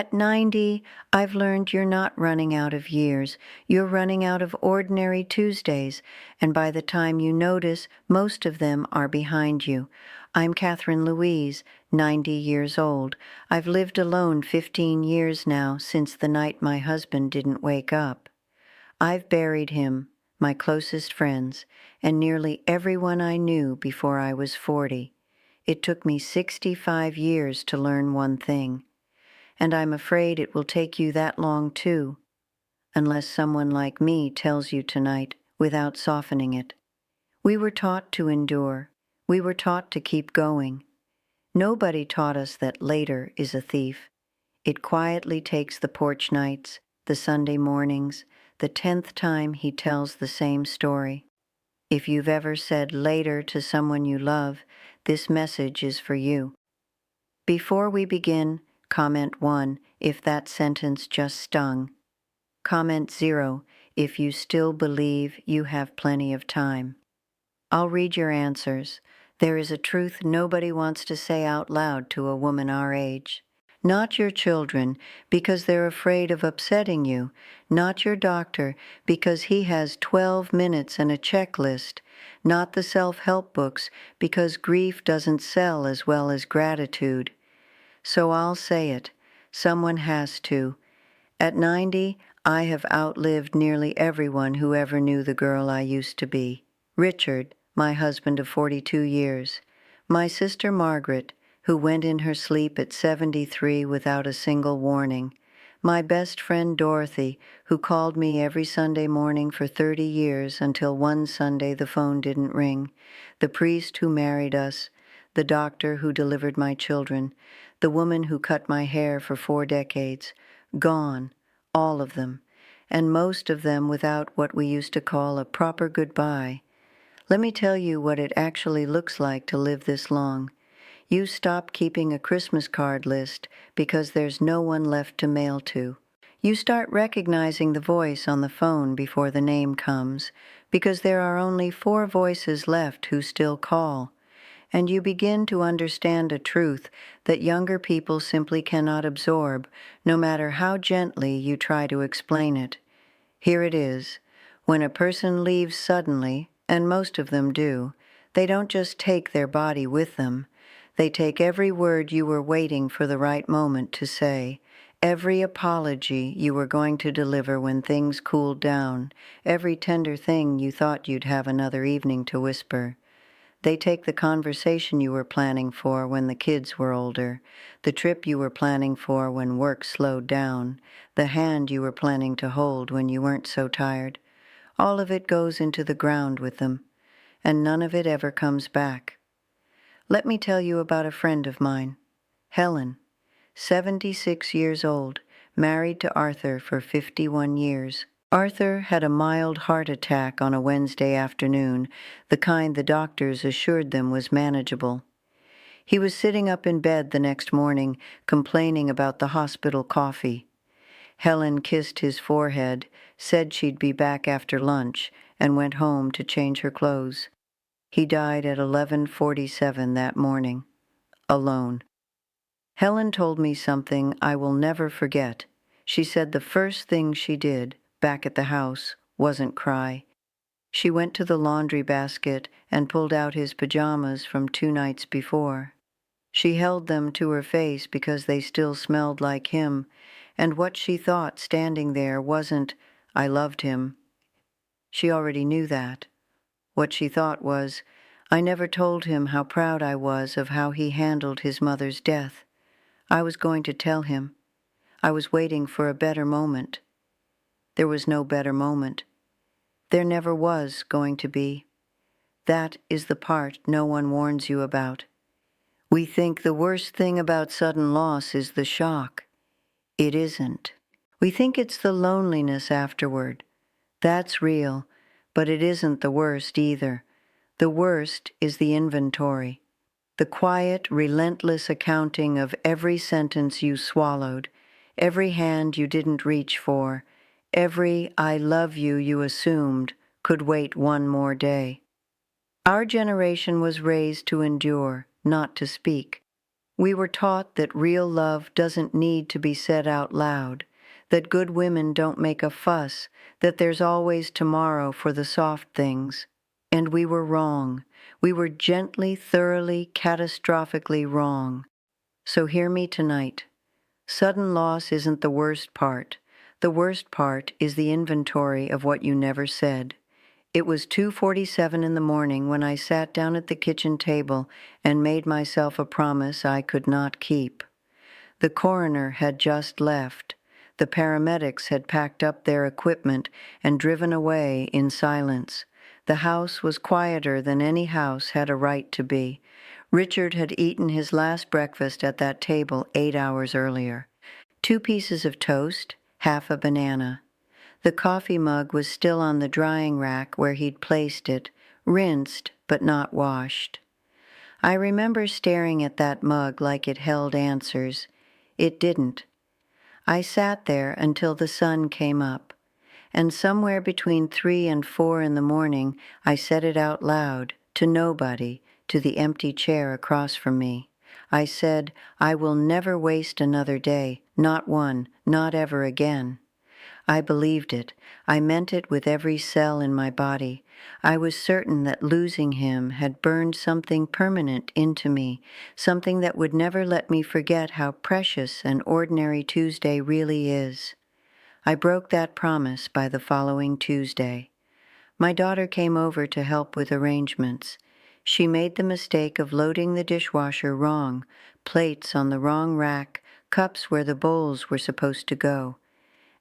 At 90, I've learned you're not running out of years. You're running out of ordinary Tuesdays, and by the time you notice, most of them are behind you. I'm Catherine Louise, 90 years old. I've lived alone 15 years now, since the night my husband didn't wake up. I've buried him, my closest friends, and nearly everyone I knew before I was 40. It took me 65 years to learn one thing. And I'm afraid it will take you that long too, unless someone like me tells you tonight without softening it. We were taught to endure. We were taught to keep going. Nobody taught us that later is a thief. It quietly takes the porch nights, the Sunday mornings, the 10th time he tells the same story. If you've ever said later to someone you love, this message is for you. Before we begin, comment 1 if that sentence just stung. Comment 0 if you still believe you have plenty of time. I'll read your answers. There is a truth nobody wants to say out loud to a woman our age. Not your children, because they're afraid of upsetting you. Not your doctor, because he has 12 minutes and a checklist. Not the self-help books, because grief doesn't sell as well as gratitude. So I'll say it. Someone has to. At 90, I have outlived nearly everyone who ever knew the girl I used to be. Richard, my husband of 42 years. My sister Margaret, who went in her sleep at 73 without a single warning. My best friend Dorothy, who called me every Sunday morning for 30 years until one Sunday the phone didn't ring. The priest who married us. The doctor who delivered my children. The woman who cut my hair for 4 decades. Gone, all of them, and most of them without what we used to call a proper goodbye. Let me tell you what it actually looks like to live this long. You stop keeping a Christmas card list because there's no one left to mail to. You start recognizing the voice on the phone before the name comes, because there are only 4 voices left who still call. And you begin to understand a truth that younger people simply cannot absorb, no matter how gently you try to explain it. Here it is. When a person leaves suddenly, and most of them do, they don't just take their body with them. They take every word you were waiting for the right moment to say, every apology you were going to deliver when things cooled down, every tender thing you thought you'd have another evening to whisper. They take the conversation you were planning for when the kids were older, the trip you were planning for when work slowed down, the hand you were planning to hold when you weren't so tired. All of it goes into the ground with them, and none of it ever comes back. Let me tell you about a friend of mine, Helen, 76 years old, married to Arthur for 51 years. Arthur had a mild heart attack on a Wednesday afternoon, the kind the doctors assured them was manageable. He was sitting up in bed the next morning, complaining about the hospital coffee. Helen kissed his forehead, said she'd be back after lunch, and went home to change her clothes. He died at 11:47 that morning, alone. Helen told me something I will never forget. She said the first thing she did, back at the house, wasn't cry. She went to the laundry basket and pulled out his pajamas from 2 nights before. She held them to her face because they still smelled like him, and what she thought standing there wasn't, "I loved him." She already knew that. What she thought was, "I never told him how proud I was of how he handled his mother's death. I was going to tell him. I was waiting for a better moment." There was no better moment. There never was going to be. That is the part no one warns you about. We think the worst thing about sudden loss is the shock. It isn't. We think it's the loneliness afterward. That's real, but it isn't the worst either. The worst is the inventory. The quiet, relentless accounting of every sentence you swallowed, every hand you didn't reach for, every "I love you" you assumed could wait one more day. Our generation was raised to endure, not to speak. We were taught that real love doesn't need to be said out loud, that good women don't make a fuss, that there's always tomorrow for the soft things. And we were wrong. We were gently, thoroughly, catastrophically wrong. So hear me tonight. Sudden loss isn't the worst part. The worst part is the inventory of what you never said. It was 2:47 in the morning when I sat down at the kitchen table and made myself a promise I could not keep. The coroner had just left. The paramedics had packed up their equipment and driven away in silence. The house was quieter than any house had a right to be. Richard had eaten his last breakfast at that table 8 hours earlier. 2 pieces of toast, half a banana. The coffee mug was still on the drying rack where he'd placed it, rinsed but not washed. I remember staring at that mug like it held answers. It didn't. I sat there until the sun came up, and somewhere between 3 and 4 in the morning I said it out loud, to nobody, to the empty chair across from me. I said, I will never waste another day, not one, not ever again. I believed it. I meant it with every cell in my body. I was certain that losing him had burned something permanent into me, something that would never let me forget how precious an ordinary Tuesday really is. I broke that promise by the following Tuesday. My daughter came over to help with arrangements. She made the mistake of loading the dishwasher wrong, plates on the wrong rack, cups where the bowls were supposed to go.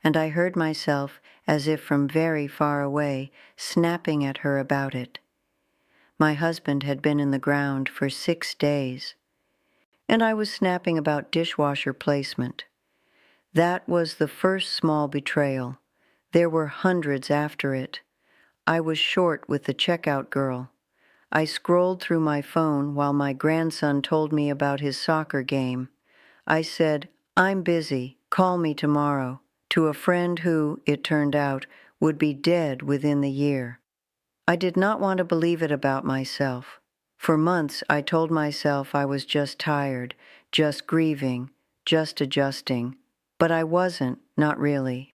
And I heard myself, as if from very far away, snapping at her about it. My husband had been in the ground for 6 days, and I was snapping about dishwasher placement. That was the first small betrayal. There were hundreds after it. I was short with the checkout girl. I scrolled through my phone while my grandson told me about his soccer game. I said, I'm busy, call me tomorrow, to a friend who, it turned out, would be dead within the year. I did not want to believe it about myself. For months I told myself I was just tired, just grieving, just adjusting. But I wasn't, not really.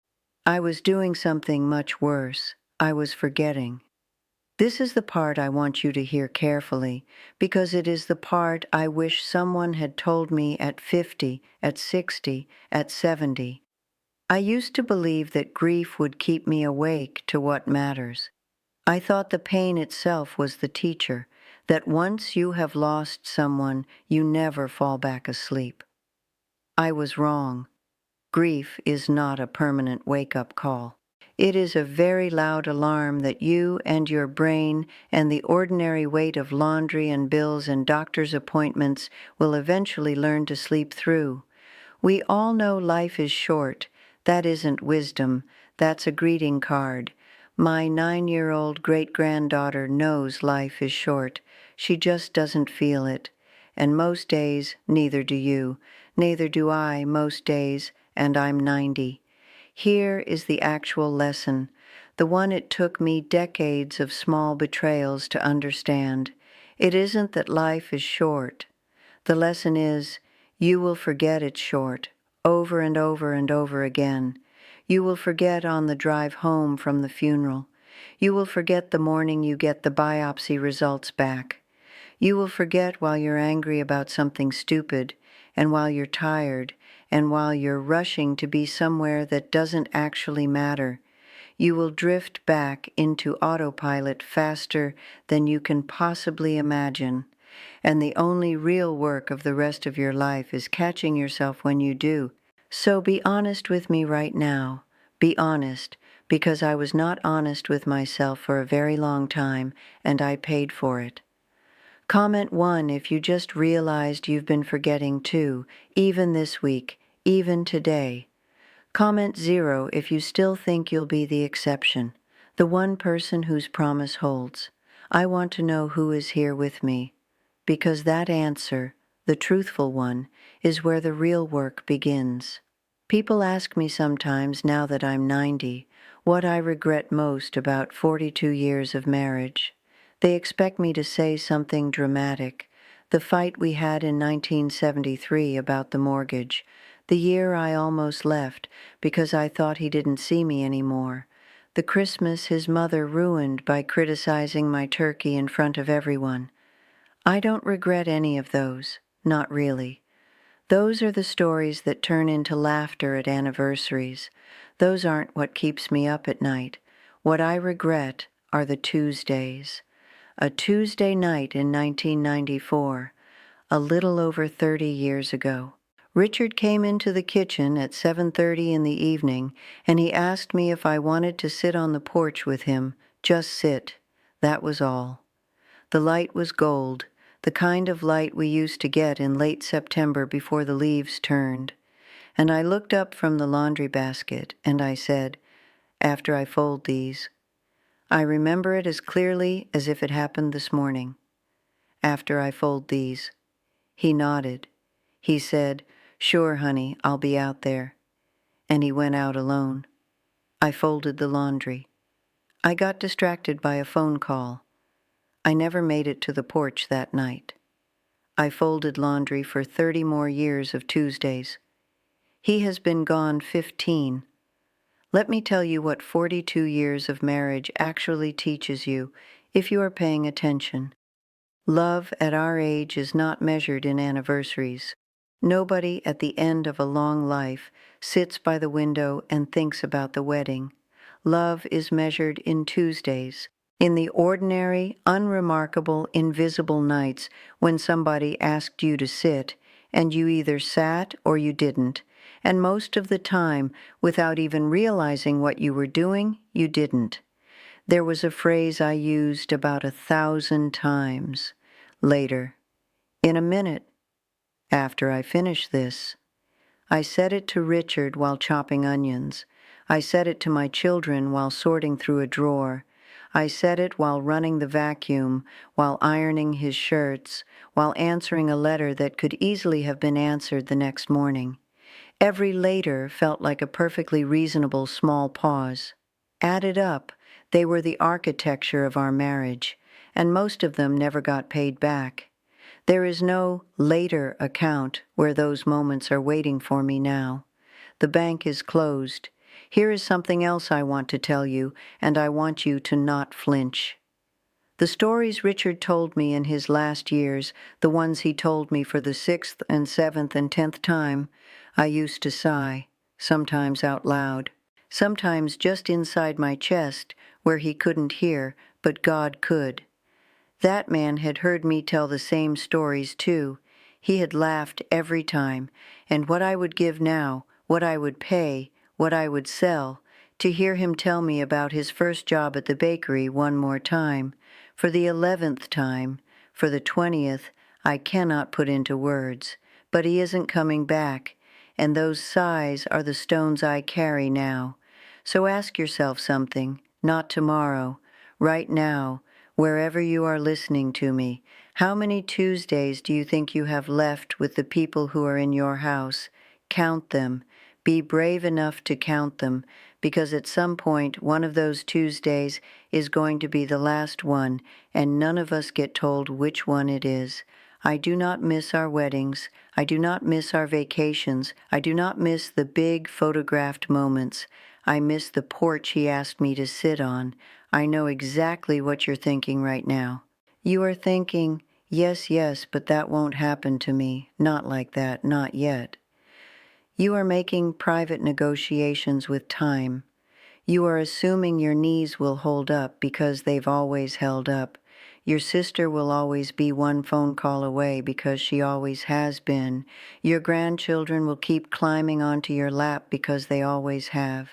I was doing something much worse. I was forgetting. This is the part I want you to hear carefully, because it is the part I wish someone had told me at 50, at 60, at 70. I used to believe that grief would keep me awake to what matters. I thought the pain itself was the teacher, that once you have lost someone, you never fall back asleep. I was wrong. Grief is not a permanent wake-up call. It is a very loud alarm that you and your brain and the ordinary weight of laundry and bills and doctor's appointments will eventually learn to sleep through. We all know life is short. That isn't wisdom. That's a greeting card. My 9-year-old great-granddaughter knows life is short. She just doesn't feel it. And most days, neither do you. Neither do I most days, and I'm 90. Here is the actual lesson, the one it took me decades of small betrayals to understand. It isn't that life is short. The lesson is, you will forget it's short, over and over and over again. You will forget on the drive home from the funeral. You will forget the morning you get the biopsy results back. You will forget while you're angry about something stupid, and while you're tired, and while you're rushing to be somewhere that doesn't actually matter. You will drift back into autopilot faster than you can possibly imagine. And the only real work of the rest of your life is catching yourself when you do. So be honest with me right now. Be honest, because I was not honest with myself for a very long time, and I paid for it. Comment 1 if you just realized you've been forgetting too, even this week, even today. Comment 0 if you still think you'll be the exception, the one person whose promise holds. I want to know who is here with me, because that answer, the truthful one, is where the real work begins. People ask me sometimes, now that I'm 90, what I regret most about 42 years of marriage. They expect me to say something dramatic, The fight we had in 1973 about the mortgage. The year I almost left because I thought he didn't see me anymore. The Christmas his mother ruined by criticizing my turkey in front of everyone. I don't regret any of those, not really. Those are the stories that turn into laughter at anniversaries. Those aren't what keeps me up at night. What I regret are the Tuesdays. A Tuesday night in 1994, a little over 30 years ago. Richard came into the kitchen at 7:30 in the evening, and he asked me if I wanted to sit on the porch with him. Just sit. That was all. The light was gold, the kind of light we used to get in late September before the leaves turned. And I looked up from the laundry basket, and I said, after I fold these, I remember it as clearly as if it happened this morning. After I fold these. He nodded. He said, sure, honey, I'll be out there. And he went out alone. I folded the laundry. I got distracted by a phone call. I never made it to the porch that night. I folded laundry for 30 more years of Tuesdays. He has been gone 15. Let me tell you what 42 years of marriage actually teaches you if you are paying attention. Love at our age is not measured in anniversaries. Nobody at the end of a long life sits by the window and thinks about the wedding. Love is measured in Tuesdays, in the ordinary, unremarkable, invisible nights when somebody asked you to sit, and you either sat or you didn't, and most of the time, without even realizing what you were doing, you didn't. There was a phrase I used about 1,000 times. Later. In a minute. After I finish this. I said it to Richard while chopping onions. I said it to my children while sorting through a drawer. I said it while running the vacuum, while ironing his shirts, while answering a letter that could easily have been answered the next morning. Every later felt like a perfectly reasonable small pause. Added up, they were the architecture of our marriage, and most of them never got paid back. There is no later account where those moments are waiting for me now. The bank is closed. Here is something else I want to tell you, and I want you to not flinch. The stories Richard told me in his last years, the ones he told me for the 6th and 7th and 10th time, I used to sigh, sometimes out loud, sometimes just inside my chest where he couldn't hear, but God could. That man had heard me tell the same stories, too. He had laughed every time, and what I would give now, what I would pay, what I would sell, to hear him tell me about his first job at the bakery one more time, for the 11th time, for the 20th, I cannot put into words, but he isn't coming back, and those sighs are the stones I carry now. So ask yourself something, not tomorrow, right now, wherever you are listening to me. How many Tuesdays do you think you have left with the people who are in your house? Count them. Be brave enough to count them, because at some point one of those Tuesdays is going to be the last one, and none of us get told which one it is. I do not miss our weddings. I do not miss our vacations. I do not miss the big photographed moments. I miss the porch he asked me to sit on. I know exactly what you're thinking right now. You are thinking, yes, yes, but that won't happen to me. Not like that, not yet. You are making private negotiations with time. You are assuming your knees will hold up because they've always held up. Your sister will always be one phone call away because she always has been. Your grandchildren will keep climbing onto your lap because they always have.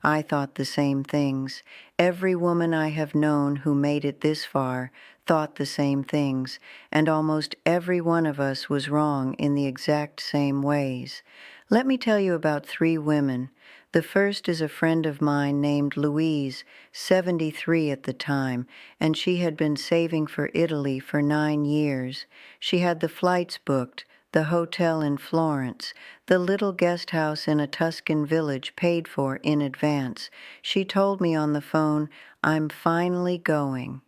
I thought the same things. Every woman I have known who made it this far thought the same things, and almost every one of us was wrong in the exact same ways. Let me tell you about 3 women. The first is a friend of mine named Louise, 73 at the time, and she had been saving for Italy for 9 years. She had the flights booked, the hotel in Florence, the little guest house in a Tuscan village paid for in advance. She told me on the phone, I'm finally going.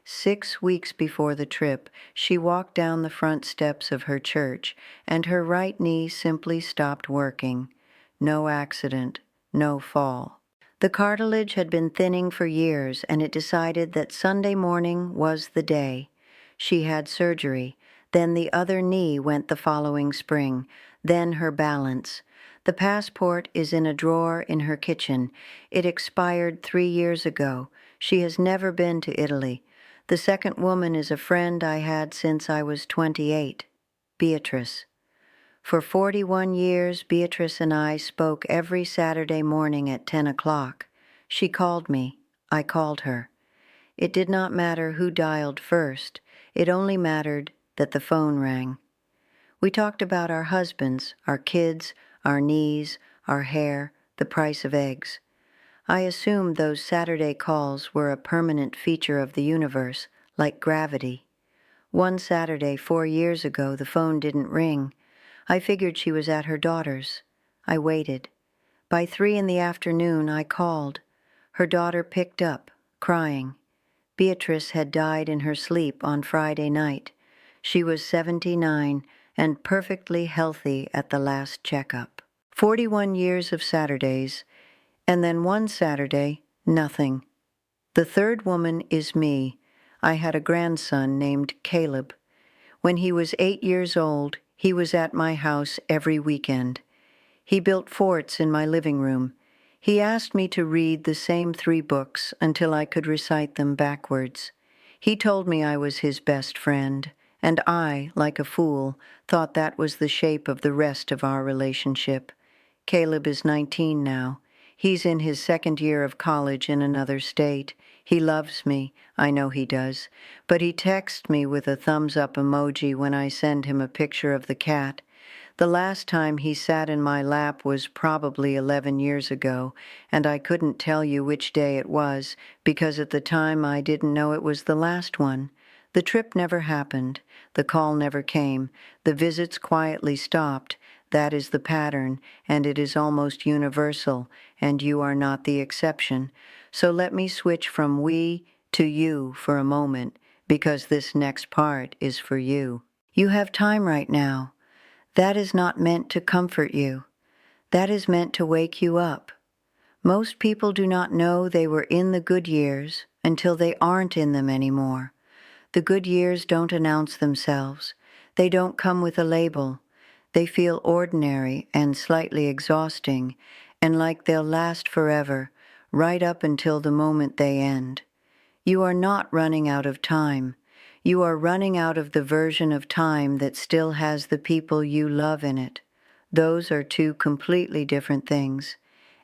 6 weeks before the trip, she walked down the front steps of her church, and her right knee simply stopped working. No accident, no fall. The cartilage had been thinning for years, and it decided that Sunday morning was the day. She had surgery. Then the other knee went the following spring. Then her balance. The passport is in a drawer in her kitchen. It expired 3 years ago. She has never been to Italy. The second woman is a friend I had since I was 28, Beatrice. For 41 years, Beatrice and I spoke every Saturday morning at 10 o'clock. She called me. I called her. It did not matter who dialed first. It only mattered that the phone rang. We talked about our husbands, our kids, our knees, our hair, the price of eggs. I assumed those Saturday calls were a permanent feature of the universe, like gravity. One Saturday 4 years ago, the phone didn't ring. I figured she was at her daughter's. I waited. By 3 in the afternoon, I called. Her daughter picked up, crying. Beatrice had died in her sleep on Friday night. She was 79 and perfectly healthy at the last checkup. 41 years of Saturdays, and then one Saturday, nothing. The third woman is me. I had a grandson named Caleb. When he was 8 years old, he was at my house every weekend. He built forts in my living room. He asked me to read the same 3 books until I could recite them backwards. He told me I was his best friend, and I, like a fool, thought that was the shape of the rest of our relationship. Caleb is 19 now. He's in his 2nd year of college in another state. He loves me, I know he does, but he texts me with a thumbs-up emoji when I send him a picture of the cat. The last time he sat in my lap was probably 11 years ago, and I couldn't tell you which day it was, because at the time I didn't know it was the last one. The trip never happened. The call never came. The visits quietly stopped. That is the pattern, and it is almost universal, and you are not the exception. So let me switch from we to you for a moment, because this next part is for you. You have time right now. That is not meant to comfort you. That is meant to wake you up. Most people do not know they were in the good years until they aren't in them anymore. The good years don't announce themselves. They don't come with a label. They feel ordinary and slightly exhausting, and like they'll last forever, right up until the moment they end. You are not running out of time. You are running out of the version of time that still has the people you love in it. Those are 2 completely different things.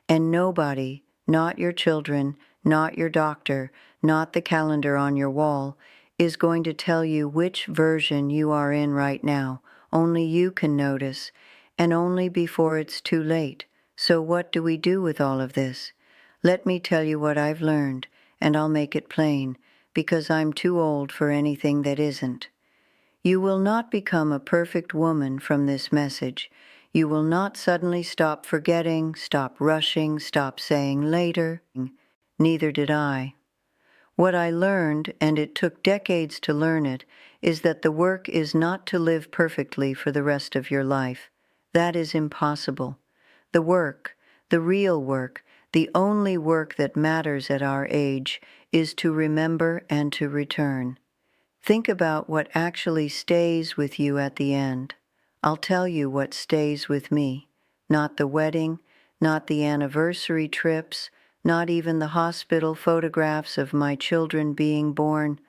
And nobody, not your children, not your doctor, not the calendar on your wall, is going to tell you which version you are in right now. Only you can notice, and only before it's too late. So what do we do with all of this? Let me tell you what I've learned, and I'll make it plain, because I'm too old for anything that isn't. You will not become a perfect woman from this message. You will not suddenly stop forgetting, stop rushing, stop saying later. Neither did I. What I learned, and it took decades to learn it, is that the work is not to live perfectly for the rest of your life. That is impossible. The work, the real work, the only work that matters at our age, is to remember and to return. Think about what actually stays with you at the end. I'll tell you what stays with me. Not the wedding, not the anniversary trips, not even the hospital photographs of my children being born.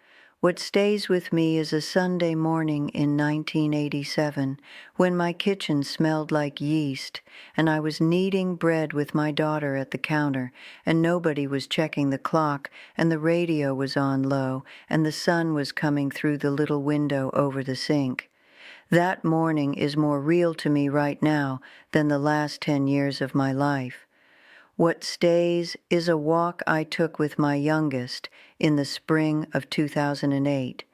What stays with me is a Sunday morning in 1987 when my kitchen smelled like yeast and I was kneading bread with my daughter at the counter and nobody was checking the clock and the radio was on low and the sun was coming through the little window over the sink. That morning is more real to me right now than the last 10 years of my life. What stays is a walk I took with my youngest in the spring of 2008.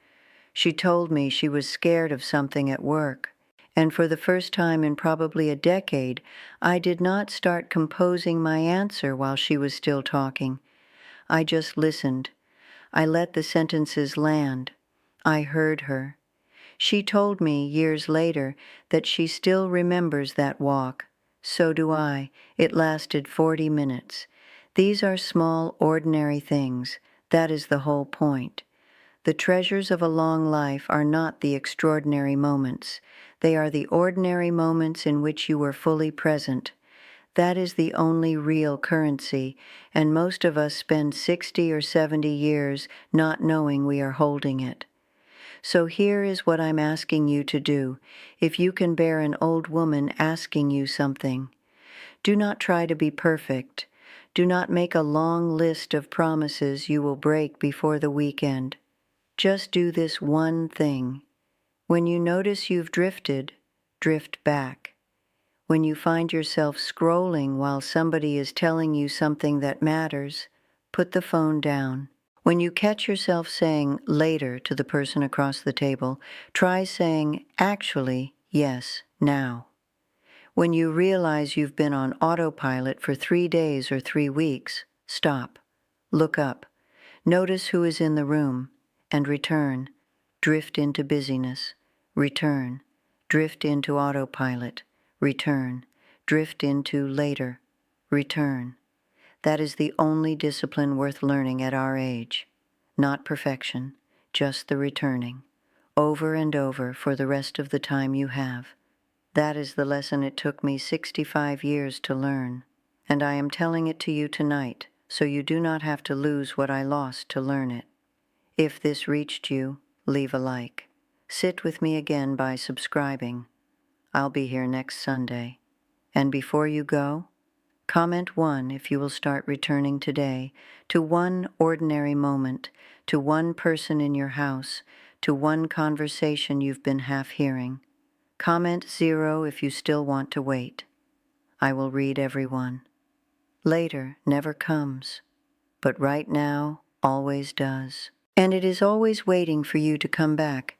She told me she was scared of something at work, and for the first time in probably a decade, I did not start composing my answer while she was still talking. I just listened. I let the sentences land. I heard her. She told me years later that she still remembers that walk. So do I. It lasted 40 minutes. These are small, ordinary things. That is the whole point. The treasures of a long life are not the extraordinary moments. They are the ordinary moments in which you were fully present. That is the only real currency, and most of us spend 60 or 70 years not knowing we are holding it. So here is what I'm asking you to do, if you can bear an old woman asking you something. Do not try to be perfect. Do not make a long list of promises you will break before the weekend. Just do this one thing. When you notice you've drifted, drift back. When you find yourself scrolling while somebody is telling you something that matters, put the phone down. When you catch yourself saying later to the person across the table, try saying, actually, yes, now. When you realize you've been on autopilot for 3 days or 3 weeks, stop. Look up. Notice who is in the room, and return. Drift into busyness. Return. Drift into autopilot. Return. Drift into later. Return. That is the only discipline worth learning at our age. Not perfection, just the returning. Over and over for the rest of the time you have. That is the lesson it took me 65 years to learn. And I am telling it to you tonight, so you do not have to lose what I lost to learn it. If this reached you, leave a like. Sit with me again by subscribing. I'll be here next Sunday. And before you go, comment 1 if you will start returning today to one ordinary moment, to one person in your house, to one conversation you've been half hearing. Comment 0 if you still want to wait. I will read every one. Later never comes, but right now always does. And it is always waiting for you to come back.